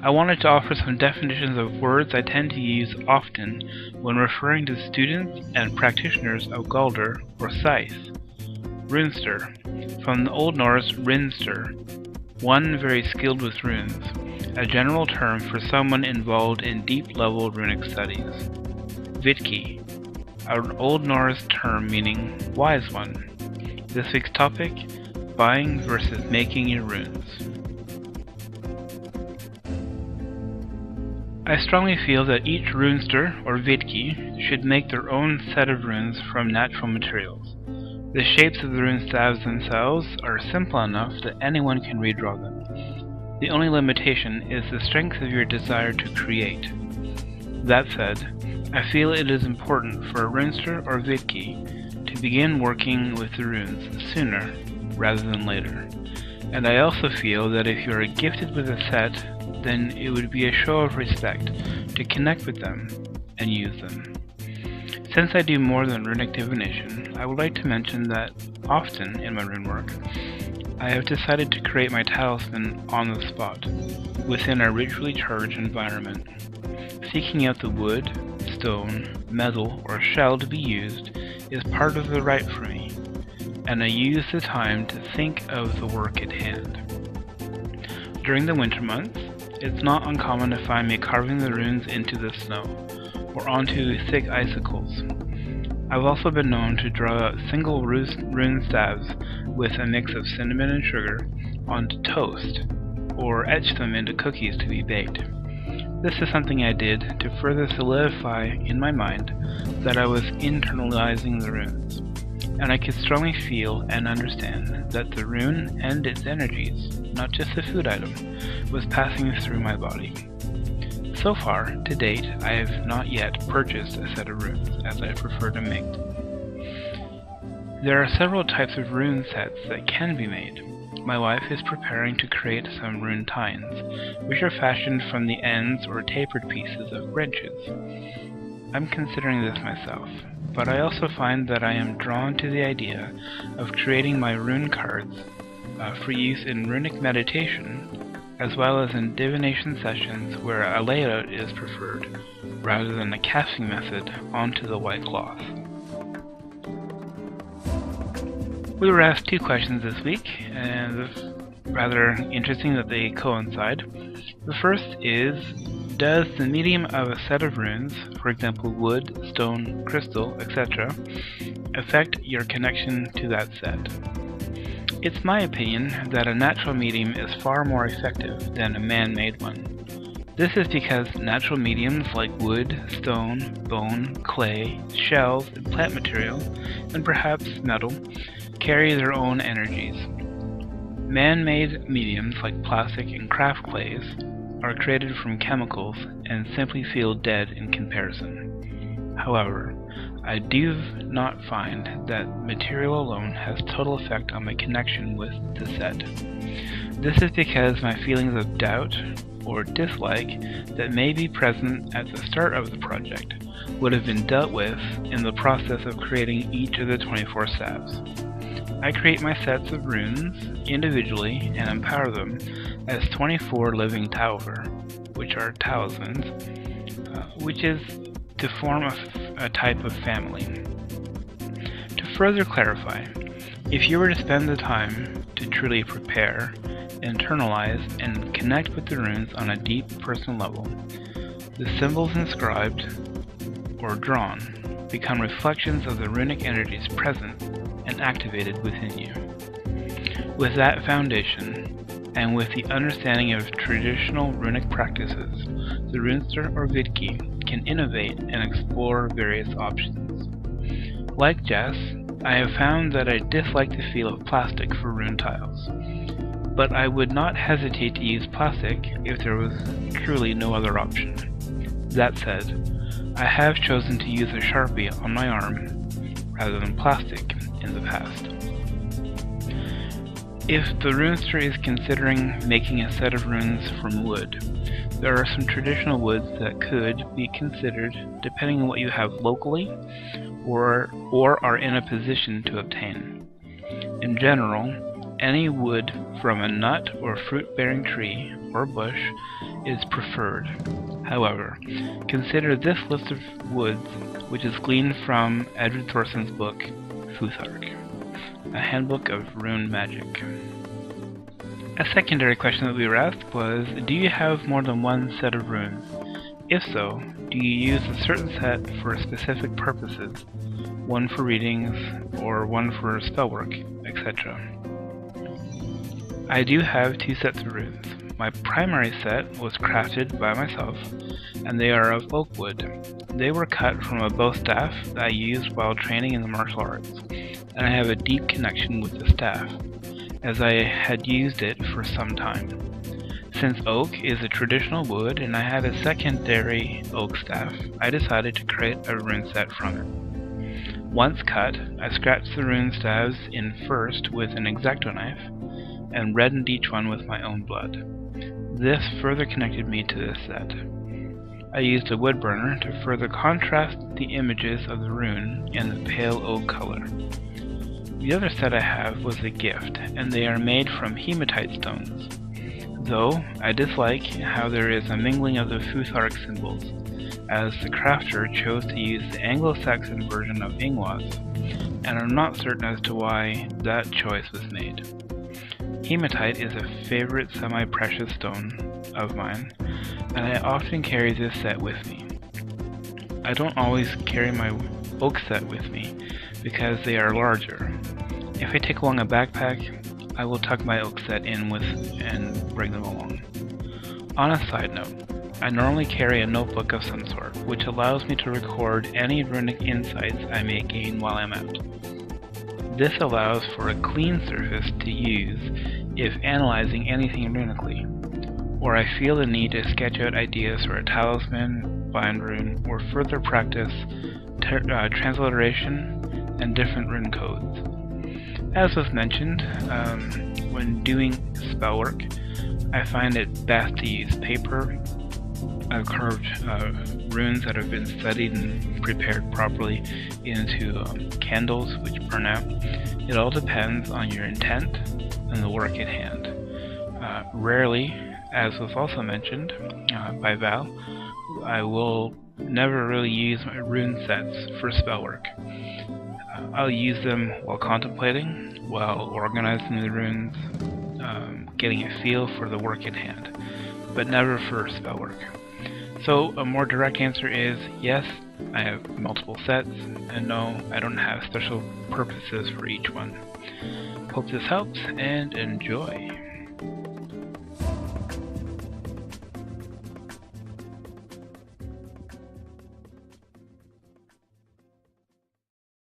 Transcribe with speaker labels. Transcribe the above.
Speaker 1: I wanted to offer some definitions of words I tend to use often when referring to students and practitioners of Galdr or Scythe. Runester, from the Old Norse rinster, one very skilled with runes, a general term for someone involved in deep-level runic studies. Vitki, an Old Norse term meaning wise one. This week's topic, buying versus making your runes. I strongly feel that each runester or Vitki should make their own set of runes from natural materials. The shapes of the rune staves themselves are simple enough that anyone can redraw them. The only limitation is the strength of your desire to create. That said, I feel it is important for a runester or Vitki to begin working with the runes sooner rather than later. And I also feel that if you are gifted with a set, then it would be a show of respect to connect with them and use them. Since I do more than runic divination, I would like to mention that often in my rune work, I have decided to create my talisman on the spot, within a ritually charged environment. Seeking out the wood, stone, metal, or shell to be used is part of the rite for me, and I use the time to think of the work at hand. During the winter months, it's not uncommon to find me carving the runes into the snow, or onto thick icicles. I've also been known to draw out single rune staves with a mix of cinnamon and sugar onto toast, or etch them into cookies to be baked. This is something I did to further solidify in my mind that I was internalizing the runes, and I could strongly feel and understand that the rune and its energies, not just the food item, was passing through my body. So far, to date, I have not yet purchased a set of runes, as I prefer to make. There are several types of rune sets that can be made. My wife is preparing to create some rune tines, which are fashioned from the ends or tapered pieces of branches. I'm considering this myself, but I also find that I am drawn to the idea of creating my rune cards for use in runic meditation, as well as in divination sessions where a layout is preferred, rather than a casting method onto the white cloth. We were asked two questions this week, and it's rather interesting that they coincide. The first is, does the medium of a set of runes, for example wood, stone, crystal, etc., affect your connection to that set? It's my opinion that a natural medium is far more effective than a man-made one. This is because natural mediums like wood, stone, bone, clay, shells, and plant material, and perhaps metal, carry their own energies. Man-made mediums like plastic and craft clays are created from chemicals and simply feel dead in comparison. However, I do not find that material alone has total effect on my connection with the set. This is because my feelings of doubt or dislike that may be present at the start of the project would have been dealt with in the process of creating each of the 24 staves. I create my sets of runes individually and empower them as 24 living Taur, which are talismans, which is to form a type of family. To further clarify, if you were to spend the time to truly prepare, internalize, and connect with the runes on a deep personal level, the symbols inscribed or drawn become reflections of the runic energies present and activated within you. With that foundation, and with the understanding of traditional runic practices, the runester or Vitki can innovate and explore various options. Like Jess, I have found that I dislike the feel of plastic for rune tiles, but I would not hesitate to use plastic if there was truly no other option. That said, I have chosen to use a Sharpie on my arm rather than plastic in the past. If the runester is considering making a set of runes from wood, there are some traditional woods that could be considered depending on what you have locally or are in a position to obtain. In general, Any wood from a nut or fruit-bearing tree or bush is preferred. However, consider this list of woods, which is gleaned from Edward Thorson's book, Futhark, a handbook of rune magic. A secondary question that we were asked was, do you have more than one set of runes? If so, do you use a certain set for specific purposes, one for readings, or one for spellwork, etc.? I do have 2 sets of runes. My primary set was crafted by myself, and they are of oak wood. They were cut from a bow staff that I used while training in the martial arts, and I have a deep connection with the staff, as I had used it for some time. Since oak is a traditional wood and I had a secondary oak staff, I decided to create a rune set from it. Once cut, I scratched the rune staves in first with an X-Acto knife, and reddened each one with my own blood. This further connected me to this set. I used a wood burner to further contrast the images of the rune in the pale oak color. The other set I have was a gift, and they are made from hematite stones. Though I dislike how there is a mingling of the Futhark symbols, as the crafter chose to use the Anglo-Saxon version of Ingwas, and I'm not certain as to why that choice was made. Hematite is a favorite semi-precious stone of mine, and I often carry this set with me. I don't always carry my oak set with me, because they are larger. If I take along a backpack, I will tuck my oak set in with and bring them along. On a side note, I normally carry a notebook of some sort, which allows me to record any runic insights I may gain while I'm out. This allows for a clean surface to use if analyzing anything runically, or I feel the need to sketch out ideas for a talisman, bind rune, or further practice transliteration and different rune codes. As was mentioned, when doing spellwork, I find it best to use paper. I've carved runes that have been studied and prepared properly into candles which burn out. It all depends on your intent and the work at hand. Rarely, as was also mentioned by Val, I will never really use my rune sets for spellwork. I'll use them while contemplating, while organizing the runes, getting a feel for the work at hand, but never for spellwork. So a more direct answer is yes, I have multiple sets, and no, I don't have special purposes for each one. Hope this helps, and enjoy!